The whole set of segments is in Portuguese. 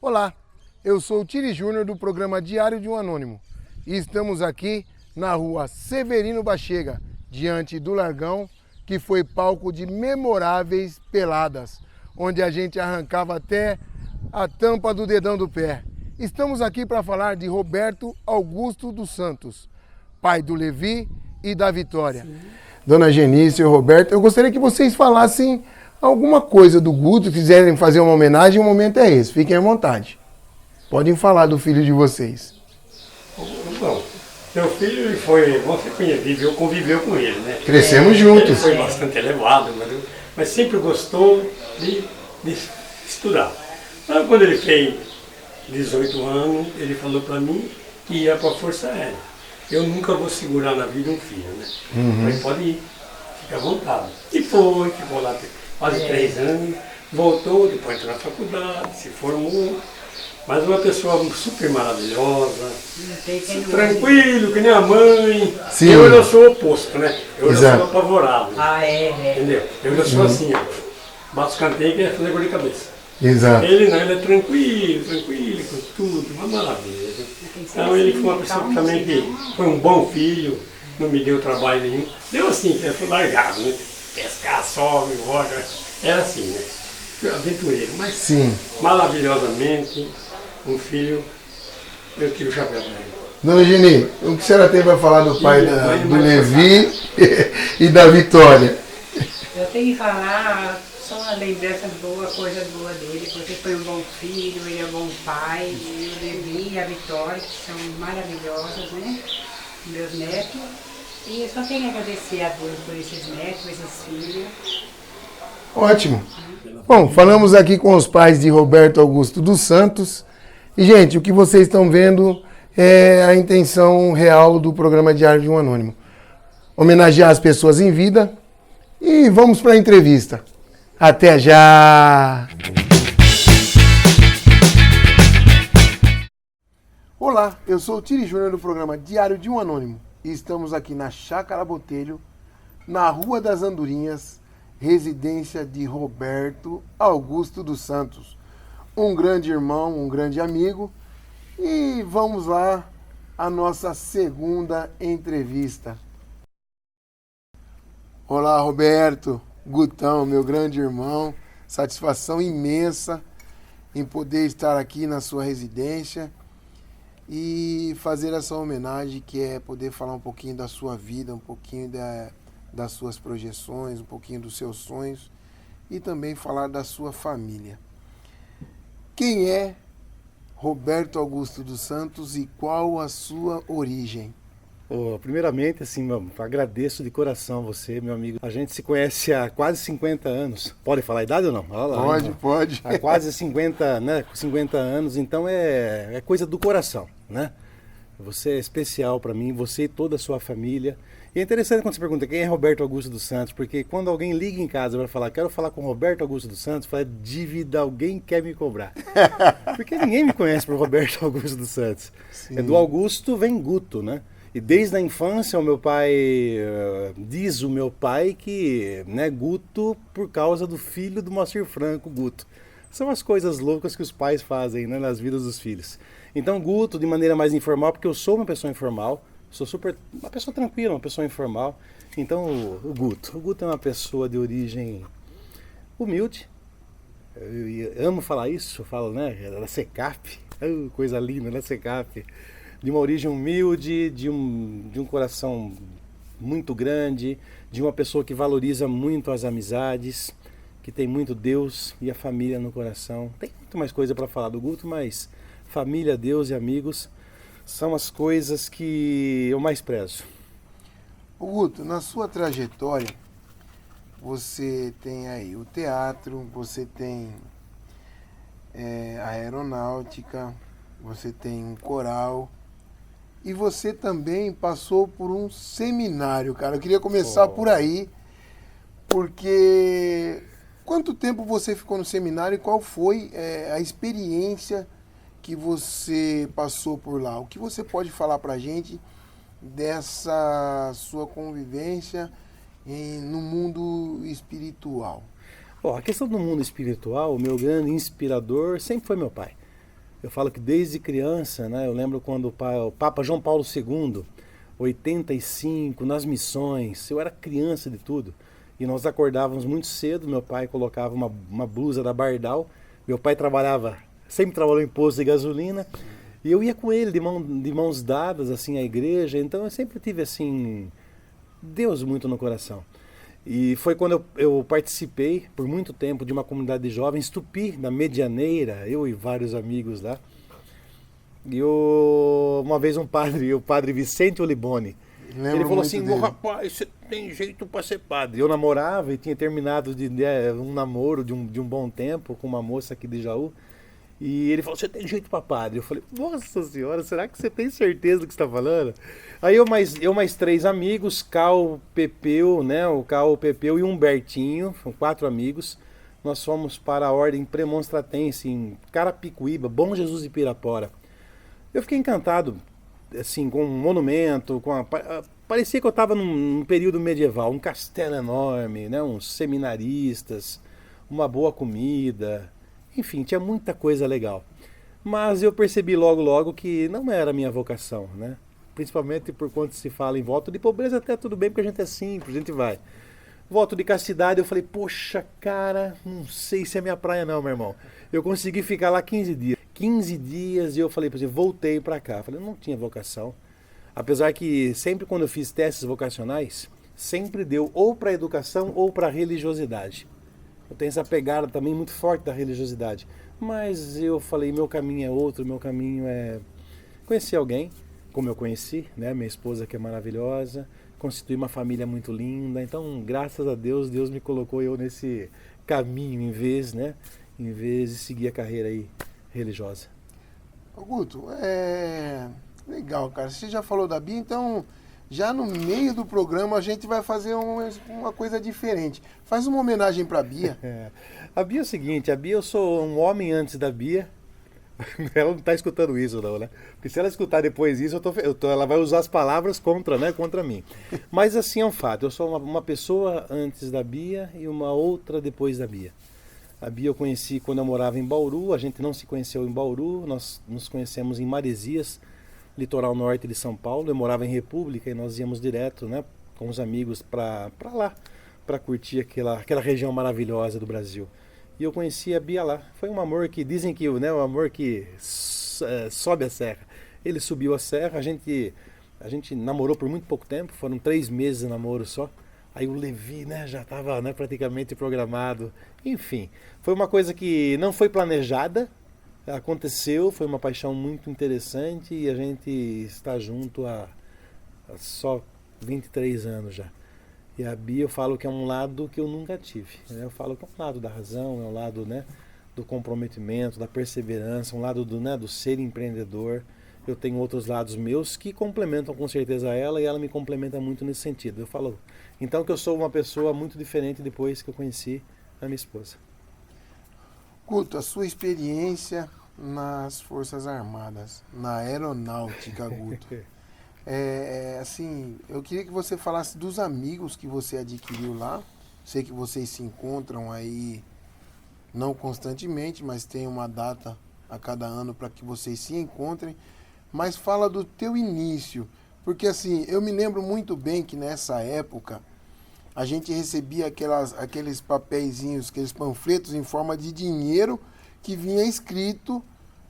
Olá, eu sou o Tiri Júnior do programa Diário de um Anônimo e estamos aqui na rua Severino Bachega, diante do Largão, que foi palco de memoráveis peladas, onde a gente arrancava até a tampa do dedão do pé. Estamos aqui para falar de Roberto Augusto dos Santos, pai do Levi e da Vitória. Sim. Dona Genice e Roberto, eu gostaria que vocês falassem alguma coisa do Guto, quiserem fazer uma homenagem, o momento é esse, fiquem à vontade. Podem falar do filho de vocês. Bom, meu filho você conviveu com ele, né? Crescemos juntos. Ele foi bastante elevado, mas sempre gostou de estudar. Então, quando ele fez 18 anos, ele falou para mim que ia para a Força Aérea. Eu nunca vou segurar na vida um filho, né? Mas pode ir, fica à vontade. E ficou lá quase 3 anos, voltou, depois entrou na faculdade, se formou. Mas uma pessoa super maravilhosa, tranquilo, que nem a mãe. Sim. Eu já sou o oposto, né? Eu já sou apavorado. É. Entendeu? Eu já sou assim, ó. Bato os canteiros e quer fazer dor de cabeça. Exato. Ele não, ele é tranquilo com tudo, uma maravilha. Então ele foi uma pessoa que também que foi um bom filho, não me deu trabalho nenhum. Deu assim, que foi largado, né? Pescar, sobe, embora. Era assim, né? Aventureiro, mas sim, maravilhosamente, um filho, eu tiro o chapéu para ele. Dona Geni, o que a senhora tem para falar do pai do Levi e da Vitória? Eu tenho que falar só uma lembrança boa, coisa boa dele, porque foi um bom filho, ele é um bom pai, e o Levi e a Vitória, que são maravilhosos, né? Meus netos. E eu só tenho que agradecer a Deus por esses netos, esses filhos. Ótimo. Bom, falamos aqui com os pais de Roberto Augusto dos Santos. E, gente, o que vocês estão vendo é a intenção real do programa Diário de um Anônimo. Homenagear as pessoas em vida e vamos para a entrevista. Até já! Olá, eu sou o Tiri Júnior do programa Diário de um Anônimo e estamos aqui na Chácara Botelho, na Rua das Andorinhas, residência de Roberto Augusto dos Santos, um grande irmão, um grande amigo. E vamos lá à nossa segunda entrevista. Olá, Roberto, Gutão, meu grande irmão, satisfação imensa em poder estar aqui na sua residência e fazer essa homenagem, que é poder falar um pouquinho da sua vida, um pouquinho das suas projeções, um pouquinho dos seus sonhos e também falar da sua família. Quem é Roberto Augusto dos Santos e qual a sua origem? Primeiramente, assim, agradeço de coração você, meu amigo. A gente se conhece há quase 50 anos. Pode falar a idade ou não? Olha lá, pode. Há quase 50, né, 50 anos, então é coisa do coração, né? Você é especial para mim, você e toda a sua família. E é interessante quando você pergunta quem é Roberto Augusto dos Santos, porque quando alguém liga em casa para falar, quero falar com Roberto Augusto dos Santos, fala, dívida, alguém quer me cobrar. Porque ninguém me conhece por Roberto Augusto dos Santos. Sim. Do Augusto vem Guto, né? E desde a infância o meu pai, diz o meu pai que, né, Guto por causa do filho do Moacir Franco, Guto. São as coisas loucas que os pais fazem, né, nas vidas dos filhos. Então Guto de maneira mais informal, porque eu sou uma pessoa informal, sou uma pessoa tranquila, uma pessoa informal. Então o Guto é uma pessoa de origem humilde. Eu amo falar isso, eu falo, né, da SECAP, coisa linda, da SECAP. De uma origem humilde, de um coração muito grande, de uma pessoa que valoriza muito as amizades, que tem muito Deus e a família no coração. Tem muito mais coisa para falar do Guto, mas família, Deus e amigos são as coisas que eu mais prezo. Guto, na sua trajetória, você tem aí o teatro, você tem a aeronáutica, você tem um coral. E você também passou por um seminário, cara. Eu queria começar por aí, porque quanto tempo você ficou no seminário e qual foi a experiência que você passou por lá? O que você pode falar pra gente dessa sua convivência no mundo espiritual? A questão do mundo espiritual, o meu grande inspirador sempre foi meu pai. Eu falo que desde criança, né, eu lembro quando o Papa João Paulo II, 85, nas missões, eu era criança de tudo. E nós acordávamos muito cedo, meu pai colocava uma blusa da Bardal, meu pai sempre trabalhou em posto de gasolina, e eu ia com ele de mãos dadas assim à igreja, então eu sempre tive assim Deus muito no coração. E foi quando eu participei por muito tempo de uma comunidade de jovens, Tupi, na Medianeira, eu e vários amigos lá. E uma vez o padre Vicente Oliboni, ele falou assim, rapaz, você tem jeito para ser padre. Eu namorava e tinha terminado um namoro de um bom tempo com uma moça aqui de Jaú. E ele falou, você tem jeito para padre? Eu falei, nossa senhora, será que você tem certeza do que você está falando? Aí eu mais 3 amigos, Cal, Pepeu, né? O Cal, o Pepeu e o Humbertinho, são 4 amigos. Nós fomos para a ordem premonstratense em Carapicuíba, Bom Jesus de Pirapora. Eu fiquei encantado, assim, com um monumento, parecia que eu estava num período medieval, um castelo enorme, né? Uns seminaristas, uma boa comida. Enfim, tinha muita coisa legal. Mas eu percebi logo que não era a minha vocação, né? Principalmente por quando se fala em voto de pobreza, até tudo bem, porque a gente é simples, a gente vai. Voto de castidade, eu falei, poxa, cara, não sei se é minha praia não, meu irmão. Eu consegui ficar lá 15 dias. 15 dias e eu falei, voltei para cá. Eu falei, eu não tinha vocação. Apesar que sempre quando eu fiz testes vocacionais, sempre deu ou para educação ou para religiosidade. Eu tenho essa pegada também muito forte da religiosidade. Mas eu falei, meu caminho é outro, meu caminho é conhecer alguém, como eu conheci, né? Minha esposa que é maravilhosa, constituir uma família muito linda. Então, graças a Deus, Deus me colocou eu nesse caminho em vez de seguir a carreira aí religiosa. Guto, legal, cara. Você já falou da Bia, então já no meio do programa a gente vai fazer uma coisa diferente. Faz uma homenagem para a Bia. A Bia é o seguinte, eu sou um homem antes da Bia. Ela não está escutando isso não, né? Porque se ela escutar depois isso, ela vai usar as palavras contra mim. Mas assim é um fato, eu sou uma pessoa antes da Bia e uma outra depois da Bia. A Bia eu conheci quando eu morava em Bauru, a gente não se conheceu em Bauru, nós nos conhecemos em Maresias, litoral norte de São Paulo. Eu morava em República e nós íamos direto, né, com os amigos para lá, para curtir aquela região maravilhosa do Brasil. E eu conheci a Bia lá. Foi um amor que dizem que, né, o amor que sobe a serra. Ele subiu a serra, a gente namorou por muito pouco tempo, foram 3 meses de namoro só. Aí o Levi, né, já estava, né, praticamente programado. Enfim, foi uma coisa que não foi planejada, aconteceu, foi uma paixão muito interessante e a gente está junto há só 23 anos já. E a Bia eu falo que é um lado que eu nunca tive. Né? Eu falo que é um lado da razão, é um lado, né, do comprometimento, da perseverança, um lado do ser empreendedor. Eu tenho outros lados meus que complementam com certeza ela e ela me complementa muito nesse sentido. Eu falo, então, que eu sou uma pessoa muito diferente depois que eu conheci a minha esposa. Guto, a sua experiência nas Forças Armadas, na aeronáutica, Guto. Assim, eu queria que você falasse dos amigos que você adquiriu lá. Sei que vocês se encontram aí, não constantemente, mas tem uma data a cada ano para que vocês se encontrem. Mas fala do teu início, porque assim, eu me lembro muito bem que nessa época a gente recebia aqueles papeizinhos, aqueles panfletos em forma de dinheiro que vinha escrito,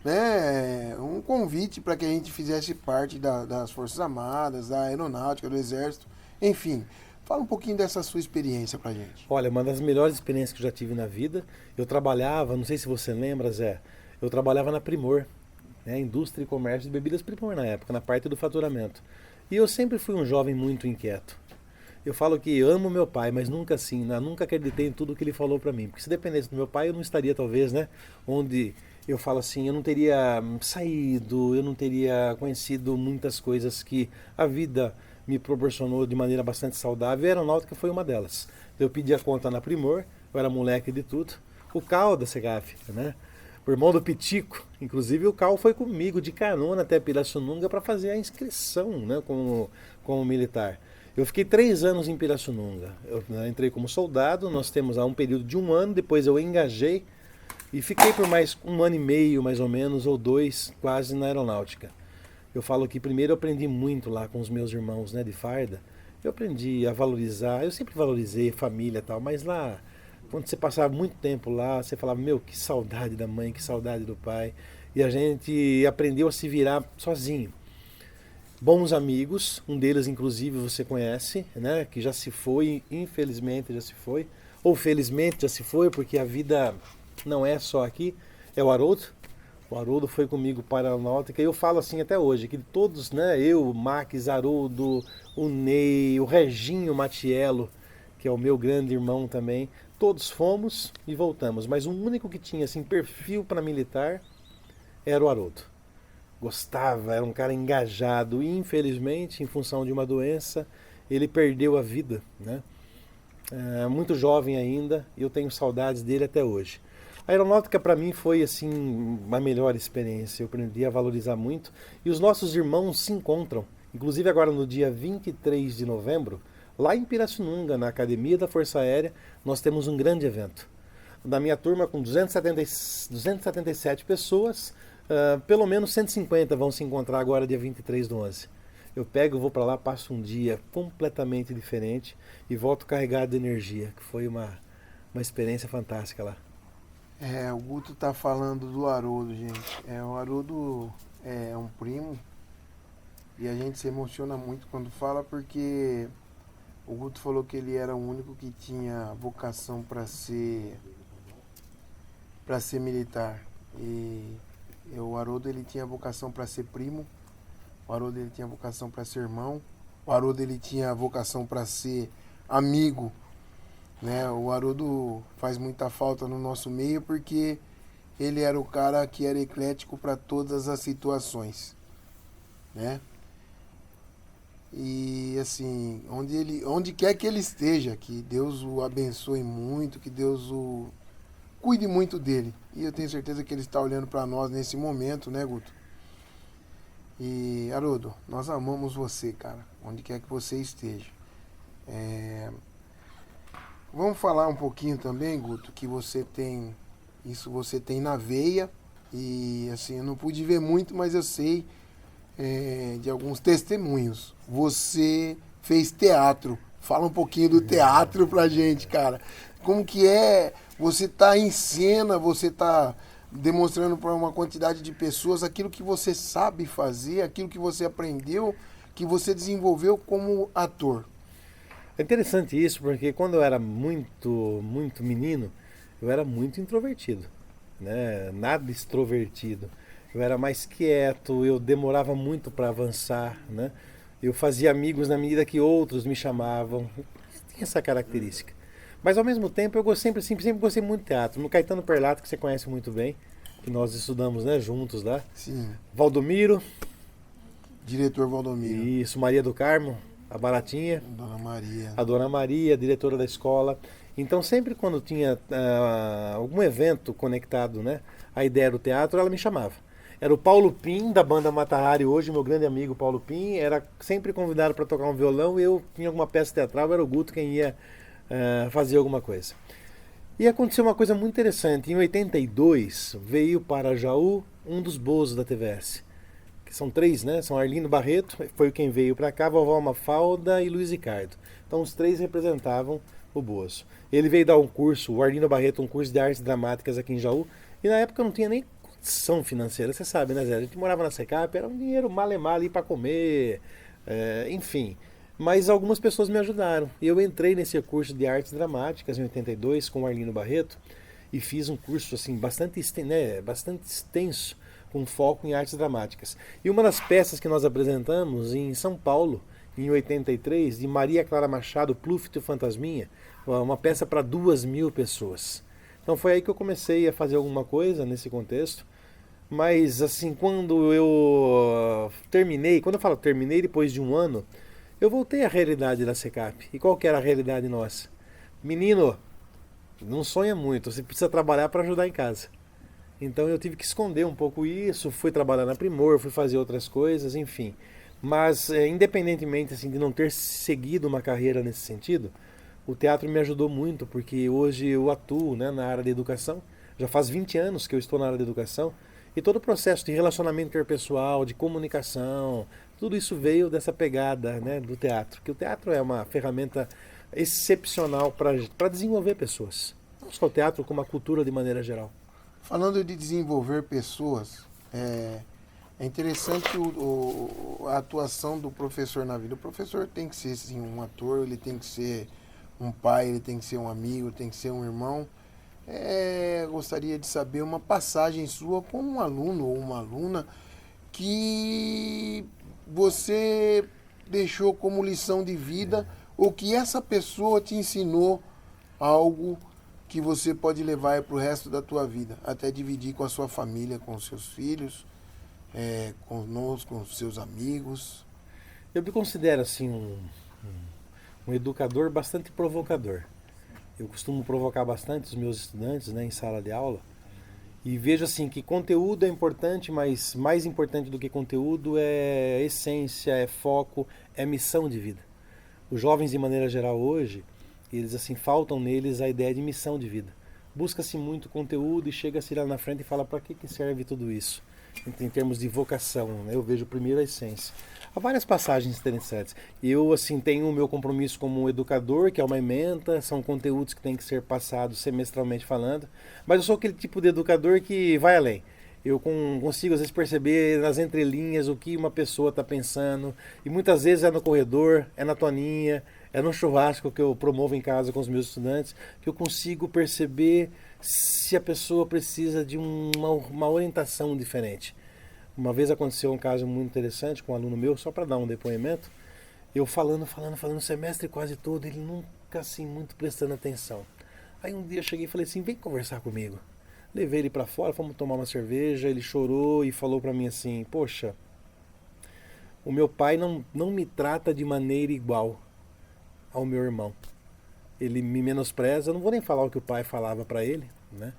né, um convite para que a gente fizesse parte das Forças Armadas, da Aeronáutica, do Exército, enfim. Fala um pouquinho dessa sua experiência pra gente. Olha, uma das melhores experiências que eu já tive na vida, eu trabalhava, não sei se você lembra, Zé, eu trabalhava na Primor, né, Indústria e Comércio de Bebidas Primor na época, na parte do faturamento. E eu sempre fui um jovem muito inquieto. Eu falo que amo meu pai, mas nunca assim, né, nunca acreditei em tudo que ele falou para mim. Porque se dependesse do meu pai, eu não estaria talvez, né, onde eu falo assim, eu não teria saído, eu não teria conhecido muitas coisas que a vida me proporcionou de maneira bastante saudável. E a aeronáutica foi uma delas. Eu pedi a conta na Primor, eu era moleque de tudo. O Cal da Segaf, né? O irmão do Pitico, inclusive o Cal foi comigo de carona até Pirassununga para fazer a inscrição, né, como militar. Eu fiquei 3 anos em Pirassununga. Eu entrei como soldado, nós temos um período de 1 ano, depois eu engajei E fiquei por mais 1 ano e meio, mais ou menos, ou 2, quase na aeronáutica. Eu falo que primeiro eu aprendi muito lá com os meus irmãos, né, de farda. Eu aprendi a valorizar, eu sempre valorizei família e tal, mas lá, quando você passava muito tempo lá, você falava, meu, que saudade da mãe, que saudade do pai. E a gente aprendeu a se virar sozinho. Bons amigos, um deles inclusive você conhece, né, que já se foi, infelizmente já se foi, ou felizmente já se foi, porque a vida não é só aqui, é o Haroldo. O Haroldo foi comigo para a aeronáutica e eu falo assim até hoje, que todos, né, eu, o Max, Haroldo, o Ney, o Reginho Matiello, que é o meu grande irmão também, todos fomos e voltamos, mas o único que tinha assim, perfil para militar era o Haroldo. Gostava, era um cara engajado e infelizmente, em função de uma doença, ele perdeu a vida, né? Muito jovem ainda, e eu tenho saudades dele até hoje. A aeronáutica para mim foi assim uma melhor experiência, eu aprendi a valorizar muito e os nossos irmãos se encontram, inclusive agora no dia 23 de novembro, lá em Pirassununga, na Academia da Força Aérea, nós temos um grande evento. Da minha turma com 277 pessoas, pelo menos 150 vão se encontrar agora dia 23/11. Eu pego, vou para lá, passo um dia completamente diferente e volto carregado de energia, que foi uma experiência fantástica lá. O Guto tá falando do Haroldo, gente. O Haroldo é um primo e a gente se emociona muito quando fala porque o Guto falou que ele era o único que tinha vocação para ser militar. E o Haroldo ele tinha vocação para ser primo, o Haroldo ele tinha vocação para ser irmão, o Haroldo ele tinha vocação para ser amigo. Né? O Haroldo faz muita falta no nosso meio porque ele era o cara que era eclético para todas as situações, né? E assim, onde quer que ele esteja, que Deus o abençoe muito, que Deus o cuide muito dele. E eu tenho certeza que ele está olhando para nós nesse momento, né, Guto? E Haroldo, nós amamos você, cara, onde quer que você esteja. Vamos falar um pouquinho também, Guto, que você tem na veia e assim, eu não pude ver muito, mas eu sei de alguns testemunhos. Você fez teatro. Fala um pouquinho do teatro pra gente, cara. Como que é? Você tá em cena, você tá demonstrando para uma quantidade de pessoas aquilo que você sabe fazer, aquilo que você aprendeu, que você desenvolveu como ator. É interessante isso, porque quando eu era muito menino, eu era muito introvertido, né? Nada extrovertido. Eu era mais quieto, eu demorava muito para avançar, né? Eu fazia amigos na medida que outros me chamavam. Tinha essa característica. Mas ao mesmo tempo eu sempre gostei muito de teatro. No Caetano Perlato, que você conhece muito bem, que nós estudamos, né, juntos lá. Sim. Valdomiro. Diretor Valdomiro. Isso, Maria do Carmo. A Baratinha, Dona Maria. A Dona Maria, diretora da escola. Então sempre quando tinha algum evento conectado, né, a ideia do teatro, ela me chamava. Era o Paulo Pim, da banda Mata Hari, hoje meu grande amigo Paulo Pim, era sempre convidado para tocar um violão e eu tinha alguma peça teatral, era o Guto quem ia fazer alguma coisa. E aconteceu uma coisa muito interessante, em 82 veio para Jaú um dos bozos da TVS. São 3, né? São Arlindo Barreto, foi quem veio para cá, Vovó Mafalda e Luiz Ricardo. Então os 3 representavam o Bozo. Ele veio dar um curso, o Arlindo Barreto, um curso de artes dramáticas aqui em Jaú, e na época eu não tinha nem condição financeira, você sabe, né, Zé? A gente morava na Secap, era um dinheiro malemar ali para comer, enfim. Mas algumas pessoas me ajudaram. E eu entrei nesse curso de artes dramáticas em 82 com o Arlindo Barreto e fiz um curso assim bastante extenso, com foco em artes dramáticas. E uma das peças que nós apresentamos em São Paulo, em 83, de Maria Clara Machado, Plúfito e Fantasminha, uma peça para 2.000 pessoas. Então foi aí que eu comecei a fazer alguma coisa nesse contexto. Mas assim, quando eu falo terminei depois de um ano, eu voltei à realidade da Secap. E qual que era a realidade nossa? Menino, não sonha muito, você precisa trabalhar para ajudar em casa. Então eu tive que esconder um pouco isso, fui trabalhar na Primor, fui fazer outras coisas, enfim. Mas independentemente assim, de não ter seguido uma carreira nesse sentido, o teatro me ajudou muito, porque hoje eu atuo, né, na área da educação, Já faz 20 anos que eu estou na área da educação e todo o processo de relacionamento interpessoal, de comunicação, tudo isso veio dessa pegada, né, do teatro. Que o teatro é uma ferramenta excepcional para desenvolver pessoas. Não só o teatro, como a cultura de maneira geral. Falando de desenvolver pessoas, é interessante a atuação do professor na vida. O professor tem que ser sim, um ator, ele tem que ser um pai, ele tem que ser um amigo, tem que ser um irmão. Gostaria de saber uma passagem sua como um aluno ou uma aluna que você deixou como lição de vida ou que essa pessoa te ensinou algo que você pode levar para o resto da tua vida, até dividir com a sua família, com os seus filhos, conosco, com os seus amigos. Eu me considero assim um educador bastante provocador. Eu costumo provocar bastante os meus estudantes, né, em sala de aula, e vejo assim que conteúdo é importante, mas mais importante do que conteúdo é essência, é foco, é missão de vida. Os jovens, de maneira geral, hoje, eles assim faltam neles a ideia de missão de vida. Busca-se muito conteúdo e chega-se lá na frente e fala para que serve tudo isso? Em termos de vocação, né? Eu vejo primeiro a essência. Há várias passagens interessantes. Eu assim tenho o meu compromisso como educador, que é uma ementa, são conteúdos que têm que ser passados semestralmente falando, mas eu sou aquele tipo de educador que vai além. Eu consigo às vezes perceber nas entrelinhas o que uma pessoa está pensando, e muitas vezes é no corredor, é na toninha, é no churrasco que eu promovo em casa com os meus estudantes, que eu consigo perceber se a pessoa precisa de uma orientação diferente. Uma vez aconteceu um caso muito interessante com um aluno meu, só para dar um depoimento, eu falando o semestre quase todo, ele nunca assim muito prestando atenção. Aí um dia eu cheguei e falei assim, vem conversar comigo. Levei ele para fora, fomos tomar uma cerveja, ele chorou e falou para mim assim, poxa, o meu pai não me trata de maneira igual ao meu irmão. Ele me menospreza, eu não vou nem falar o que o pai falava para ele, né?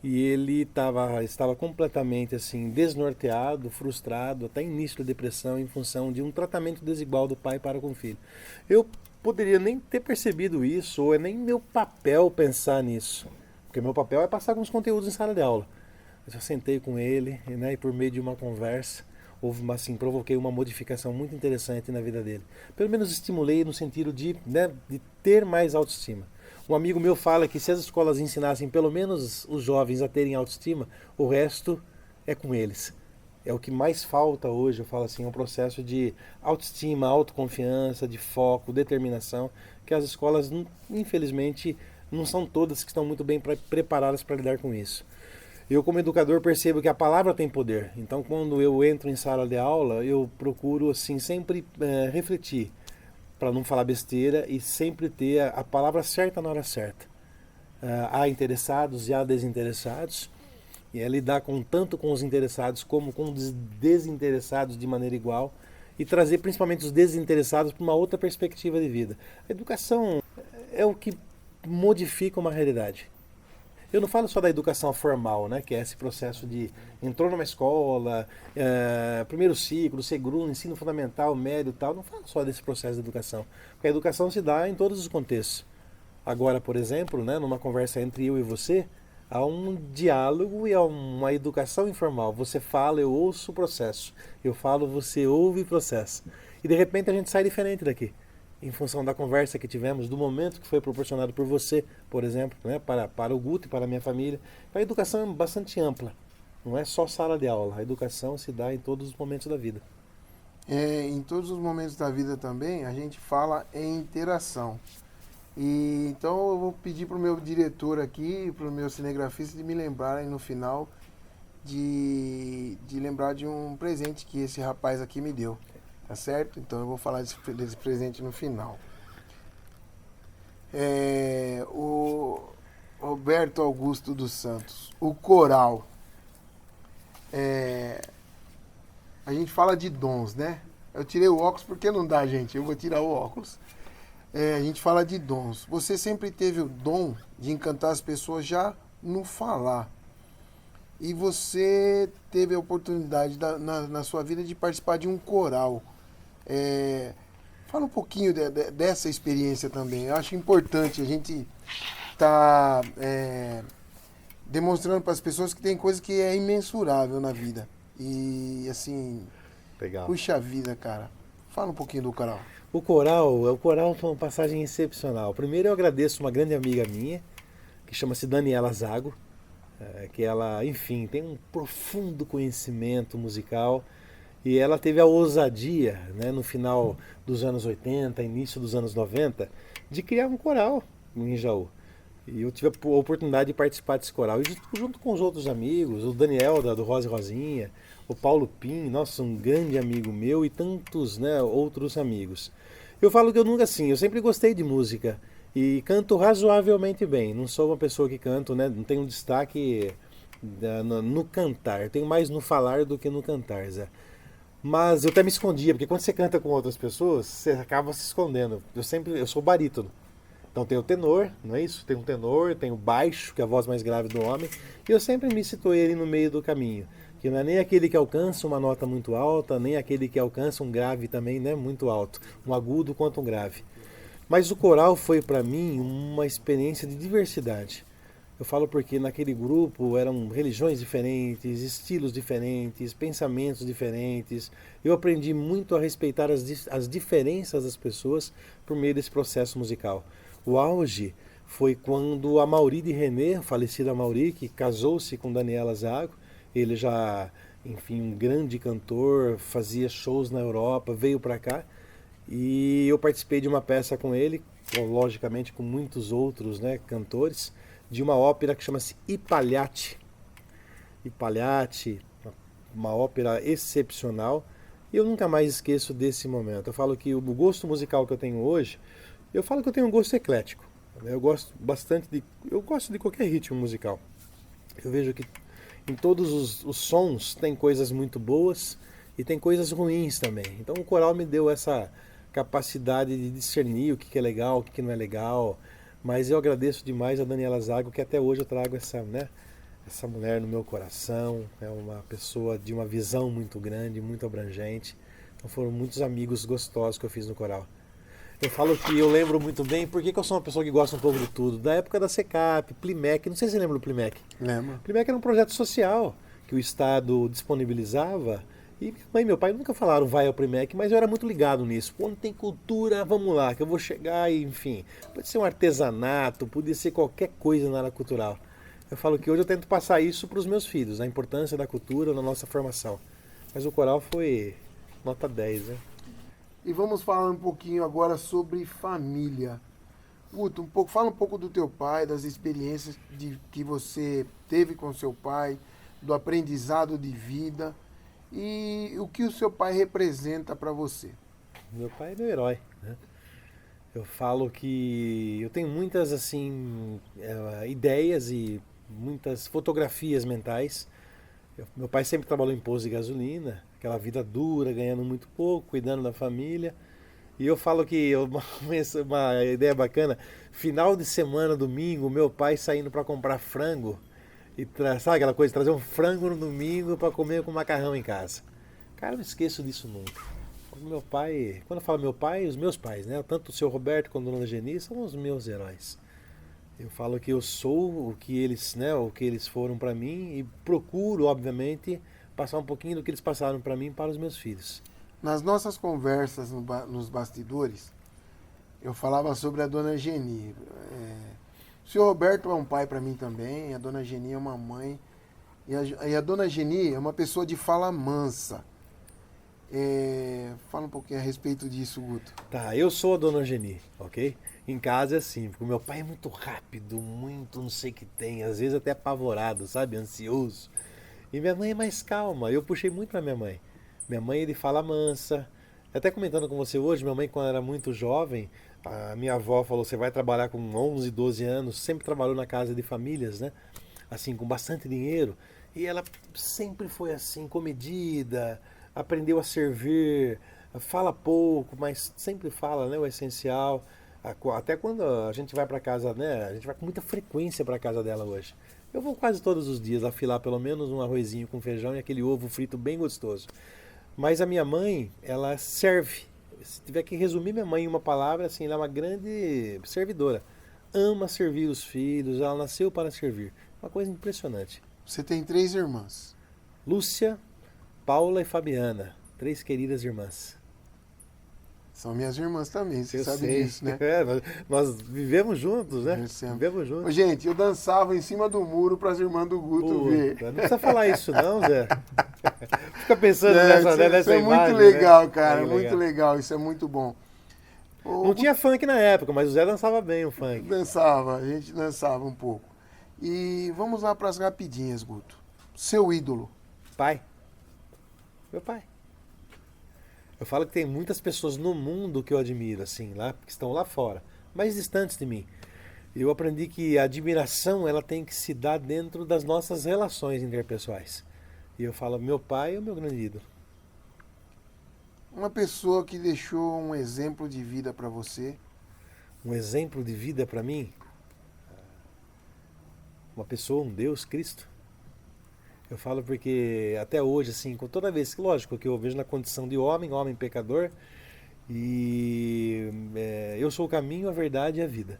E ele estava completamente assim desnorteado, frustrado, até início de depressão em função de um tratamento desigual do pai para com o filho. Eu poderia nem ter percebido isso, ou é nem meu papel pensar nisso, porque meu papel é passar com os conteúdos em sala de aula. Eu já sentei com ele, né, e por meio de uma conversa, provoquei uma modificação muito interessante na vida dele. Pelo menos estimulei no sentido de ter mais autoestima. Um amigo meu fala que se as escolas ensinassem pelo menos os jovens a terem autoestima, o resto é com eles. É o que mais falta hoje, eu falo assim, é um processo de autoestima, autoconfiança, de foco, determinação, que as escolas, infelizmente, não são todas que estão muito bem preparadas para lidar com isso. Eu, como educador, percebo que a palavra tem poder. Então, quando eu entro em sala de aula, eu procuro assim sempre refletir, para não falar besteira e sempre ter a palavra certa na hora certa. Há interessados e há desinteressados, e é lidar tanto com os interessados como com os desinteressados de maneira igual, e trazer principalmente os desinteressados para uma outra perspectiva de vida. A educação é o que modifica uma realidade. Eu não falo só da educação formal, né, que é esse processo de entrou numa escola, primeiro ciclo, segundo, ensino fundamental, médio e tal. Não falo só desse processo de educação, porque a educação se dá em todos os contextos. Agora, por exemplo, né, numa conversa entre eu e você, há um diálogo e há uma educação informal. Você fala, eu ouço o processo. Eu falo, você ouve o processo. E de repente a gente sai diferente daqui, em função da conversa que tivemos, do momento que foi proporcionado por você, por exemplo, né, para o Guto e para a minha família. A educação é bastante ampla, não é só sala de aula, a educação se dá em todos os momentos da vida. Em todos os momentos da vida também, a gente fala em interação. E então eu vou pedir para o meu diretor aqui, para o meu cinegrafista, de me lembrarem no final de lembrar de um presente que esse rapaz aqui me deu. Tá certo? Então eu vou falar desse presente no final. O Roberto Augusto dos Santos, o coral. A gente fala de dons, né? Eu tirei o óculos porque não dá, gente. Eu vou tirar o óculos. A gente fala de dons. Você sempre teve o dom de encantar as pessoas já no falar. E você teve a oportunidade na sua vida de participar de um coral. Fala um pouquinho dessa experiência também. Eu acho importante a gente estar demonstrando para as pessoas que tem coisa que é imensurável na vida. E assim, Legal. puxa vida, cara. Fala um pouquinho do coral. O coral foi uma passagem excepcional. Primeiro eu agradeço uma grande amiga minha, que chama-se Daniela Zago, que ela, enfim, tem um profundo conhecimento musical e ela teve a ousadia, né, no final dos anos 80, início dos anos 90, de criar um coral em Jaú. E eu tive a oportunidade de participar desse coral. E junto com os outros amigos, o Daniel do Rosa e Rosinha, o Paulo Pim, nossa, um grande amigo meu e tantos, né, outros amigos. Eu falo que eu nunca, assim, eu sempre gostei de música e canto razoavelmente bem. Não sou uma pessoa que canto, né, não tenho um destaque no cantar. Eu tenho mais no falar do que no cantar, Zé. Mas eu até me escondia, porque quando você canta com outras pessoas, você acaba se escondendo. Eu sou barítono. Então tem o tenor, não é isso? Tem o tenor, tem o baixo, que é a voz mais grave do homem, e eu sempre me situei ali no meio do caminho, que não é nem aquele que alcança uma nota muito alta, nem aquele que alcança um grave também, né, muito alto, um agudo quanto um grave. Mas o coral foi para mim uma experiência de diversidade. Eu falo porque naquele grupo eram religiões diferentes, estilos diferentes, pensamentos diferentes. Eu aprendi muito a respeitar as diferenças das pessoas por meio desse processo musical. O auge foi quando a Mauri de René, a falecida Mauri, que casou-se com Daniela Zago, ele já, enfim, um grande cantor, fazia shows na Europa, veio para cá e eu participei de uma peça com ele, logicamente com muitos outros, né, cantores, de uma ópera que chama-se I Pagliacci. I Pagliacci, uma ópera excepcional, e eu nunca mais esqueço desse momento. Eu falo que o gosto musical que eu tenho hoje, eu falo que eu tenho um gosto eclético. Eu gosto de qualquer ritmo musical. Eu vejo que em todos os sons tem coisas muito boas e tem coisas ruins também. Então o coral me deu essa capacidade de discernir o que é legal, o que não é legal. Mas eu agradeço demais a Daniela Zago, que até hoje eu trago essa mulher no meu coração. É uma pessoa de uma visão muito grande, muito abrangente. Então foram muitos amigos gostosos que eu fiz no coral. Eu falo que eu lembro muito bem, porque eu sou uma pessoa que gosta um pouco de tudo. Da época da SECAP, Plimec, não sei se você lembra do Plimec. Lembro. Plimec era um projeto social que o Estado disponibilizava. E minha mãe e meu pai nunca falaram vai ao Plimec, mas eu era muito ligado nisso. Quando tem cultura, vamos lá, que eu vou chegar e, enfim, pode ser um artesanato, podia ser qualquer coisa na área cultural. Eu falo que hoje eu tento passar isso para os meus filhos, a importância da cultura na nossa formação. Mas o coral foi nota 10, né? E vamos falar um pouquinho agora sobre família. Guto, fala um pouco do teu pai, das experiências que você teve com seu pai, do aprendizado de vida e o que o seu pai representa para você. Meu pai é meu herói, né? Eu falo que eu tenho muitas assim ideias e muitas fotografias mentais. Meu pai sempre trabalhou em posto de gasolina, aquela vida dura, ganhando muito pouco, cuidando da família. E eu falo que uma ideia bacana, final de semana, domingo, meu pai saindo para comprar frango. E sabe aquela coisa, trazer um frango no domingo para comer com macarrão em casa. Cara, eu não esqueço disso nunca. Meu pai, quando eu falo meu pai, os meus pais, né? Tanto o seu Roberto quanto a dona Geni são os meus heróis. Eu falo que eu sou o que eles, né, o que eles foram para mim e procuro, obviamente, passar um pouquinho do que eles passaram para mim para os meus filhos. Nas nossas conversas nos bastidores, eu falava sobre a dona Geni. O senhor Roberto é um pai para mim também, a dona Geni é uma mãe. E a dona Geni é uma pessoa de fala mansa. Fala um pouquinho a respeito disso, Guto. Tá, eu sou a dona Geni, ok? Em casa é assim, porque o meu pai é muito rápido, muito não sei o que tem, às vezes até apavorado, sabe? Ansioso. E minha mãe é mais calma, eu puxei muito pra minha mãe. Minha mãe, ele fala mansa. Até comentando com você hoje, minha mãe quando era muito jovem, a minha avó falou, você vai trabalhar com 11, 12 anos, sempre trabalhou na casa de famílias, né? Assim, com bastante dinheiro. E ela sempre foi assim, comedida, aprendeu a servir, fala pouco, mas sempre fala, né, o essencial. Até quando a gente vai para casa, né, a gente vai com muita frequência para casa dela hoje. Eu vou quase todos os dias afilar pelo menos um arrozinho com feijão e aquele ovo frito bem gostoso. Mas a minha mãe, ela serve. Se tiver que resumir minha mãe em uma palavra, assim, ela é uma grande servidora. Ama servir os filhos, ela nasceu para servir. Uma coisa impressionante. Você tem 3 irmãs. Lúcia, Paula e Fabiana, 3 queridas irmãs. São minhas irmãs também, você Eu sabe sei. disso, né? É, nós vivemos juntos, né? Vivemos Ô, juntos. gente, eu dançava em cima do muro para as irmãs do Guto ver. Puta, não precisa falar isso não, Zé. Fica pensando Isso nessa é imagem, muito legal, né? cara, É muito legal, isso é muito bom. Não tinha funk na época, mas o Zé dançava bem o funk. Dançava, a gente dançava um pouco. E vamos lá para as rapidinhas, Guto. Seu ídolo. Pai. Meu pai. Eu falo que tem muitas pessoas no mundo que eu admiro, assim, lá, que estão lá fora, mais distantes de mim. Eu aprendi que a admiração, ela tem que se dar dentro das nossas relações interpessoais. E eu falo, meu pai é o meu grande ídolo. Uma pessoa que deixou um exemplo de vida para você. Um exemplo de vida para mim? Uma pessoa, um Deus, Cristo. Eu falo porque até hoje, assim, com toda vez, lógico, que eu vejo na condição de homem pecador, e eu sou o caminho, a verdade e a vida.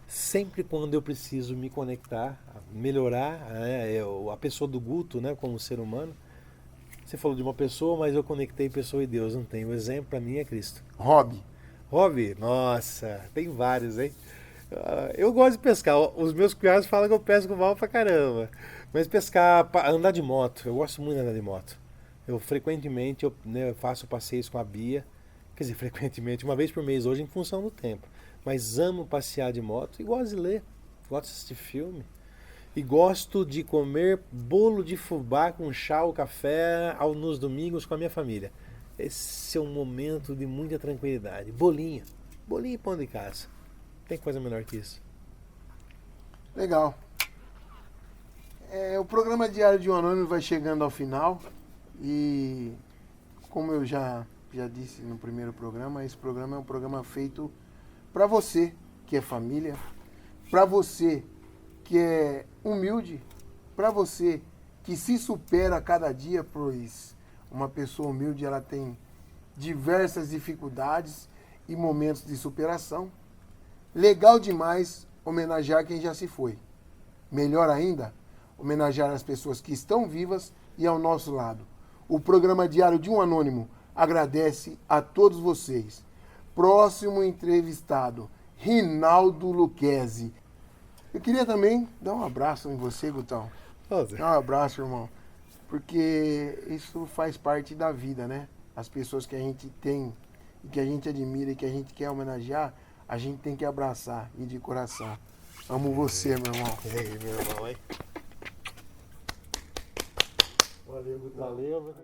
Sempre quando eu preciso me conectar, melhorar, a pessoa do Guto, né, como ser humano. Você falou de uma pessoa, mas eu conectei pessoa e Deus, não tem. O exemplo para mim é Cristo. Hobby. Hobby? Nossa, tem vários, hein? Eu gosto de pescar. Os meus cunhados falam que eu pesco mal pra caramba. Mas pescar, andar de moto, eu gosto muito de andar de moto. Eu frequentemente faço passeios com a Bia. Quer dizer, frequentemente, uma vez por mês hoje, em função do tempo. Mas amo passear de moto e gosto de ler. Gosto de assistir filme. E gosto de comer bolo de fubá com chá ou café nos domingos com a minha família. Esse é um momento de muita tranquilidade. Bolinho. Bolinho e pão de casa. Tem coisa melhor que isso. Legal. O programa Diário de um Anônimo vai chegando ao final. E como eu já disse no primeiro programa, esse programa é um programa feito para você que é família, para você que é humilde, para você que se supera a cada dia, pois uma pessoa humilde ela tem diversas dificuldades e momentos de superação. Legal demais homenagear quem já se foi. Melhor ainda, homenagear as pessoas que estão vivas e ao nosso lado. O programa Diário de um Anônimo agradece a todos vocês. Próximo entrevistado, Rinaldo Lucchesi. Eu queria também dar um abraço em você, Gutão. Dar um abraço, irmão. Porque isso faz parte da vida, né? As pessoas que a gente tem, e que a gente admira e que a gente quer homenagear, a gente tem que abraçar e de coração. Amo você, meu irmão. E aí, meu irmão, hein? Valeu, Gutão. Valeu.